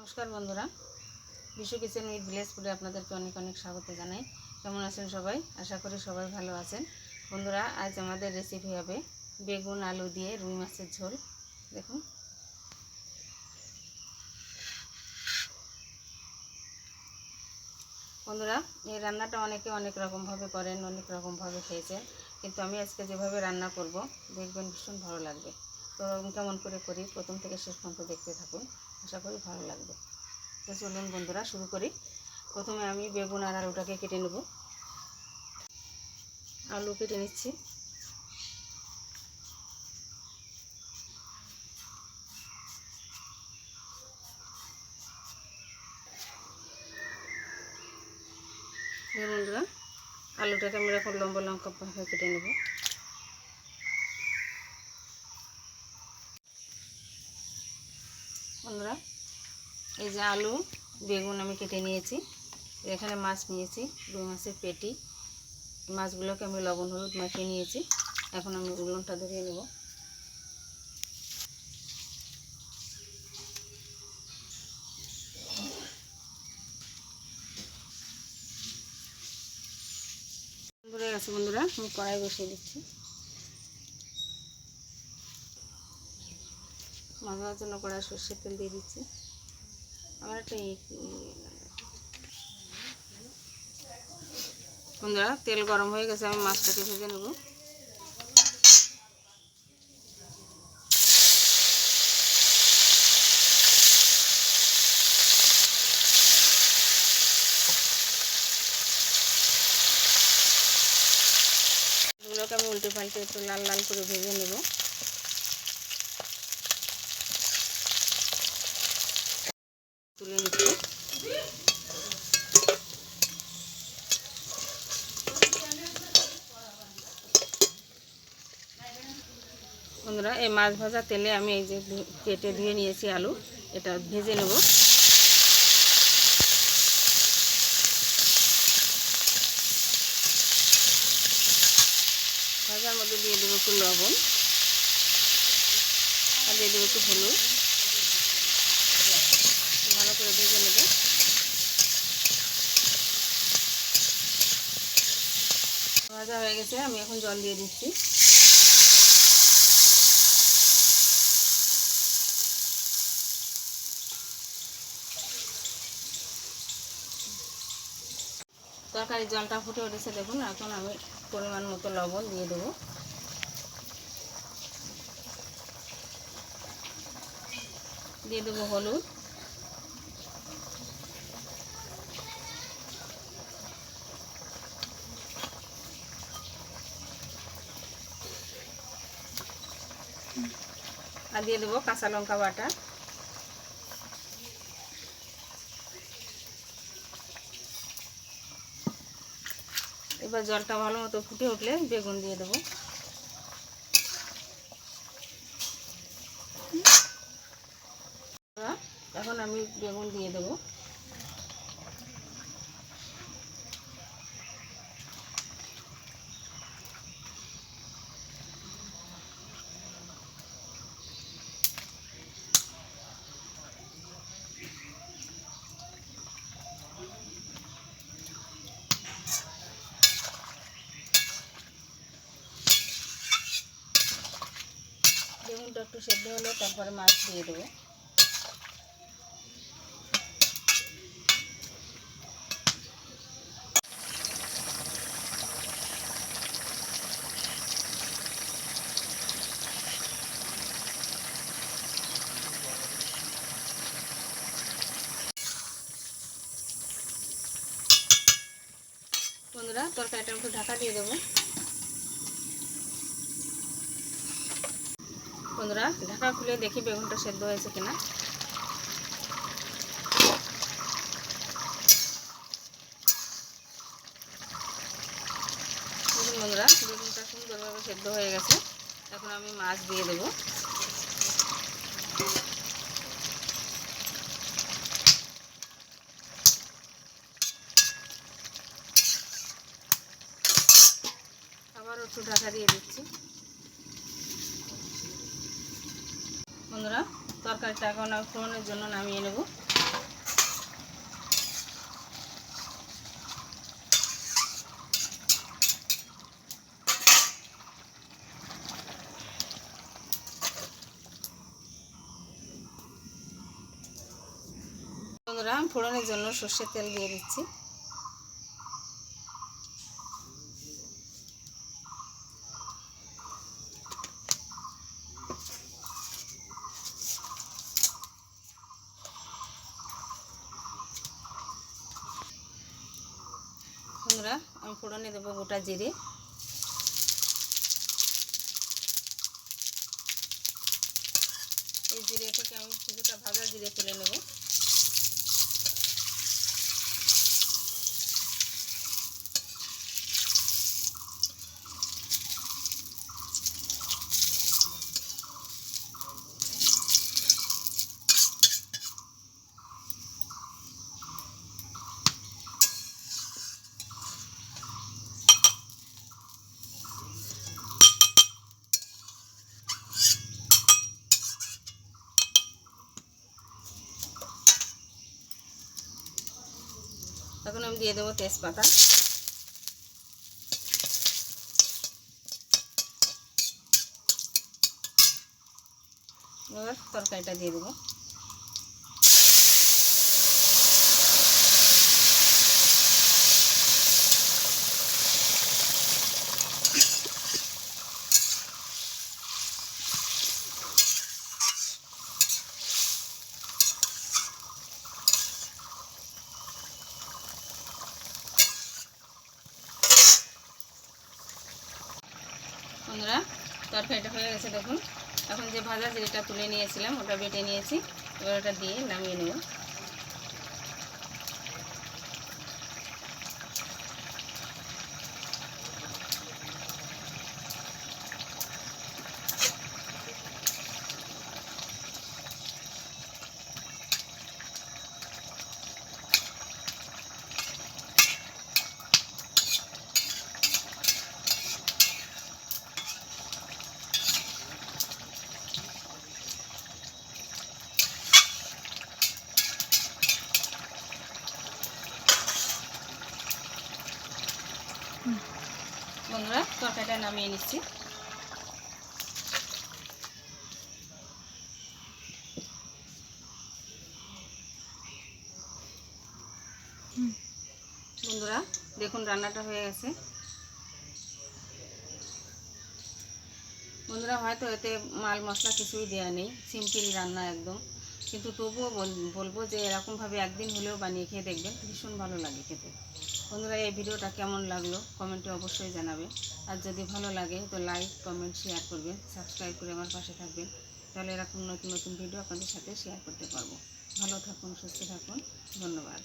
নমস্কার বন্ধুরা, বিশ্ব কিচেন উইথ ভিলেজ ফুডে আপনাদেরকে অনেক অনেক স্বাগত জানাই। কেমন আছেন সবাই? আশা করি সবাই ভালো আছেন। বন্ধুরা, আজ আমাদের রেসিপি হবে বেগুন আলু দিয়ে রুই মাছের ঝোল। দেখুন, বন্ধুরা, এই রান্নাটা অনেকে অনেক রকমভাবে করেন, অনেক রকমভাবে খেয়েছেন, কিন্তু আমি আজকে যেভাবে রান্না করব দেখবেন ভীষণ ভালো লাগবে। তো কেমন করে করি প্রথম থেকে শেষ পর্যন্ত দেখতে থাকুন, আশা করি ভালো লাগবে। তো চলুন বন্ধুরা, শুরু করি। প্রথমে আমি বেগুন আর আলুটাকে কেটে নেব। আলু কেটে নিচ্ছি। বন্ধুরা, আলুটাকে আমি এরকম লম্বা লম্বা ভাবে কেটে নেব। বন্ধুরা, এই যে আলু বেগুন আমি কেটে নিয়েছি। এখানে মাছ নিয়েছি, রুই মাছের পেটি। মাছগুলোকে আমি লবণ হলুদ মাখিয়ে নিয়েছি। এখন আমি উনুনটা ধরিয়ে নেব। ধরে গেছে বন্ধুরা, আমি কড়াই বসিয়ে দিচ্ছি। মাছ ভাজার জন্য কড়াই সর্ষের তেল দিয়ে দিচ্ছি। আমার একটা বন্ধুরা, তেল গরম হয়ে গেছে, আমি মাছটাকে ভেজে নেব। এগুলোকে আমি উল্টে পাল্টে একটু লাল লাল করে ভেজে নেব। তুলে নিচ্ছি। বন্ধুরা, এই মাছ ভাজা তেলে আমি এই যে কেটে ধুয়ে নিয়েছি আলু, এটা ভেজে নেব। ভাজার মধ্যে দিয়ে দেবো একটু লবণ আর দিয়ে দেবো একটু হলুদ। ভালো করে ভেজে নেব। ভাজা হয়ে গেছে, আমি এখন জল দিয়ে দিচ্ছি। তরকারির জলটা ফুটে উঠেছে দেখুন। এখন আমি পরিমাণ মতো লবণ দিয়ে দেবো। দিয়ে দেবো হলুদ। আর দিয়ে দেবো কাঁচা লঙ্কা বাটা। এবার জলটা ভালো মতো ফুটে উঠলে বেগুন দিয়ে দেবো। এখন আমি বেগুন দিয়ে দেবো। বেগুনটা একটু সেদ্ধ হলে তারপরে মাছ দিয়ে দেবো। বন্ধুরা, তরকারিটা একটু ঢাকা দিয়ে দেবো। বন্ধুরা, ঢাকা খুলে দেখি বেগুনটা সেদ্ধ হয়েছে কিনা। দেখুন বন্ধুরা, বেগুনটা সুন্দরভাবে সেদ্ধ হয়ে গেছে। এখন আমি মাছ দিয়ে দেবো। আবার একটু ঢাকা দিয়ে দিচ্ছি। বন্ধুরা, তরকারিটা এখন ফোড়নের জন্য নামিয়ে নেব। বন্ধুরা, আমি ফোড়নের জন্য সর্ষের তেল দিয়ে দিচ্ছি। বন্ধুরা, আমি ফোড়নে দেবো গোটা জিরে, এই জিরে থেকে আমি কিছুটা ভাজা জিরে তুলে নেব। এখন আমি দিয়ে দেবো তেজপাতা। এবার তরকারিটা দিয়ে দেবো। বন্ধুরা, তরকারিটা হয়ে গেছে দেখুন। এখন যে ভাজা জিরেটা তুলে নিয়েছিলাম ওটা বেটে নিয়েছি, এবার ওটা দিয়ে নামিয়ে নেব। বন্ধুরা, তরকারিটা নামিয়ে নিচ্ছি। বন্ধুরা, দেখুন রান্নাটা হয়ে গেছে। বন্ধুরা, হয়তো এতে মাল মশলা কিছুই দেওয়া নেই, সিম্পল রান্না একদম, কিন্তু তবুও বলবো যে এরকমভাবে একদিন হলেও বানিয়ে খেয়ে দেখবেন, ভীষণ ভালো লাগে খেতে। বন্ধুরা, এই ভিডিওটা কেমন লাগলো কমেন্টে অবশ্যই জানাবেন। আর যদি ভালো লাগে তো লাইক, কমেন্ট, শেয়ার করবেন, সাবস্ক্রাইব করে আমার পাশে থাকবেন। তাহলে এরকম নতুন নতুন ভিডিও আপনাদের সাথে শেয়ার করতে পারবো। ভালো থাকুন, সুস্থ থাকুন, ধন্যবাদ।